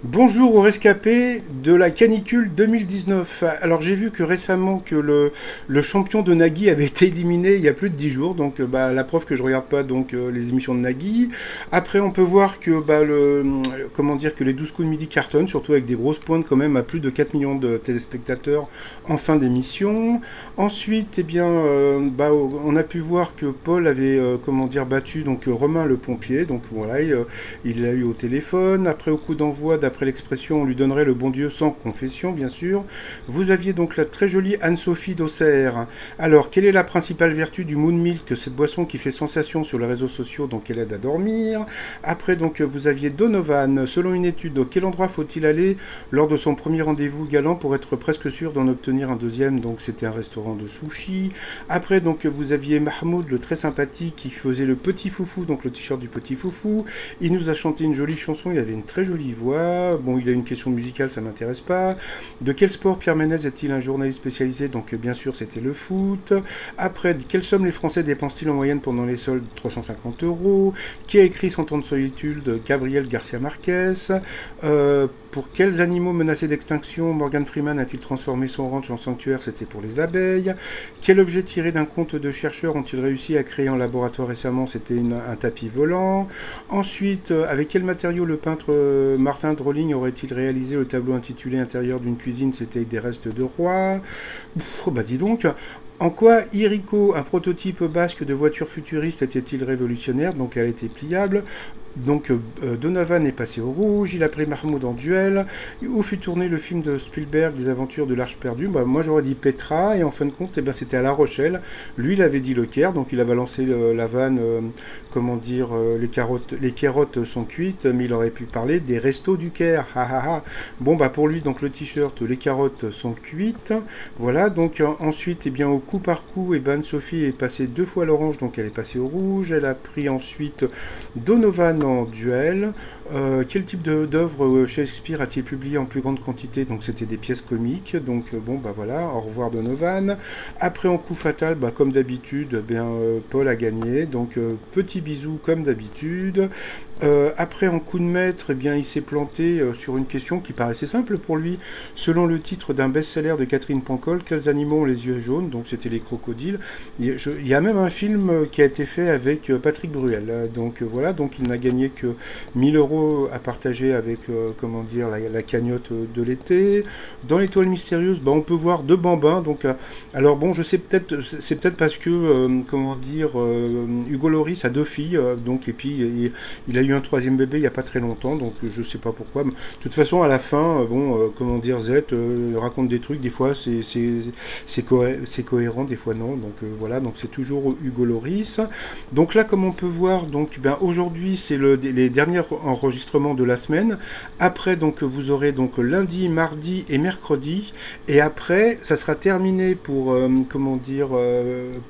Bonjour aux rescapés de la canicule 2019. Alors j'ai vu que récemment que le champion de Nagui avait été éliminé il y a plus de 10 jours, donc la preuve que je regarde pas les émissions de Nagui. Après on peut voir que comment dire que les 12 coups de midi cartonnent, surtout avec des grosses pointes quand même à plus de 4 millions de téléspectateurs en fin d'émission. Ensuite on a pu voir que Paul avait comment dire battu Romain le pompier, donc voilà il l'a eu au téléphone. Après au coup d'envoi d'après l'expression, on lui donnerait le bon Dieu sans confession, bien sûr. Vous aviez donc la très jolie Anne-Sophie d'Auxerre. Alors, quelle est la principale vertu du Moon Milk, cette boisson qui fait sensation sur les réseaux sociaux, donc elle aide à dormir. Après, vous aviez Donovan. Selon une étude, quel endroit faut-il aller lors de son premier rendez-vous galant pour être presque sûr d'en obtenir un deuxième? Donc, c'était un restaurant de sushi. Après, vous aviez Mahmoud, le très sympathique, qui faisait le petit foufou, donc le t-shirt du petit foufou. Il nous a chanté une jolie chanson, il avait une très jolie voix. Bon, il a une question musicale, ça m'intéresse pas. De quel sport Pierre Ménez est-il un journaliste spécialisé? Donc bien sûr, c'était le foot. Après, quelle somme les Français dépensent-ils en moyenne pendant les soldes? 350 euros. Qui a écrit 100 ans de solitude? Gabriel Garcia Marquez. Pour quels animaux menacés d'extinction Morgan Freeman a-t-il transformé son ranch en sanctuaire? C'était pour les abeilles. Quel objet tiré d'un conte de chercheurs ont-ils réussi à créer en laboratoire récemment? C'était un tapis volant. Ensuite, avec quel matériau le peintre Martin Drolling aurait-il réalisé le tableau intitulé Intérieur d'une cuisine? C'était des restes de roi. Bah dis donc. En quoi Irico, un prototype basque de voiture futuriste, était-il révolutionnaire? Donc elle était pliable. Donovan est passé au rouge, il a pris Mahmoud en duel. Où fut tourné le film de Spielberg, Les Aventures de l'Arche perdue? Moi j'aurais dit Petra, et en fin de compte c'était à La Rochelle. Lui il avait dit Le Caire, donc il a balancé la vanne, les carottes sont cuites, mais il aurait pu parler des restos du Caire. Ha, ha, ha. Bon pour lui le t-shirt, les carottes sont cuites. Voilà, ensuite au coup par coup, Sophie est passée 2 fois à l'orange, donc elle est passée au rouge. Elle a pris ensuite Donovan en duel. Quel type d'œuvre Shakespeare a-t-il publié en plus grande quantité? Donc c'était des pièces comiques. Voilà, au revoir Donovan. Après en coup fatal, comme d'habitude, Paul a gagné. Petit bisou comme d'habitude. Après en coup de maître, il s'est planté sur une question qui paraissait simple pour lui. Selon le titre d'un best-seller de Catherine Pancol, quels animaux ont les yeux jaunes? Donc c'était les crocodiles. Il y a même un film qui a été fait avec Patrick Bruel. Voilà, il n'a gagné que 1000 euros à partager avec la cagnotte de l'été. Dans l'étoile mystérieuse, on peut voir 2 bambins. Je sais c'est peut-être parce que Hugo Loris a 2 filles, et puis il a eu un troisième bébé il n'y a pas très longtemps, je sais pas pourquoi. Mais, de toute façon, à la fin, Z raconte des trucs, des fois c'est cohérent, des fois non. Voilà, c'est toujours Hugo Loris. Donc là, comme on peut voir, aujourd'hui c'est les derniers enregistrements de la semaine. Après, vous aurez lundi, mardi et mercredi. Et après, ça sera terminé pour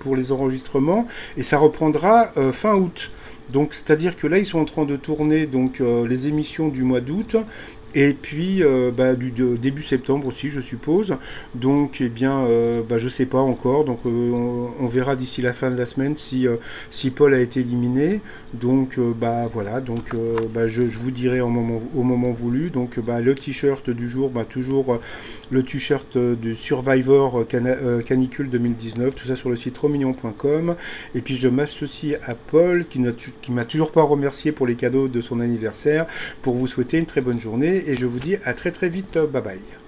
pour les enregistrements, et ça reprendra fin août. C'est-à-dire que là, ils sont en train de tourner les émissions du mois d'août. Et puis début septembre aussi, je suppose. Je sais pas encore. On verra d'ici la fin de la semaine si Paul a été éliminé. Voilà. Je vous dirai au moment voulu. Le t-shirt du jour, toujours le t-shirt du Survivor Canicule 2019. Tout ça sur le site romignon.com. Et puis je m'associe à Paul qui m'a toujours pas remercié pour les cadeaux de son anniversaire, pour vous souhaiter une très bonne journée. Et je vous dis à très très vite, bye bye.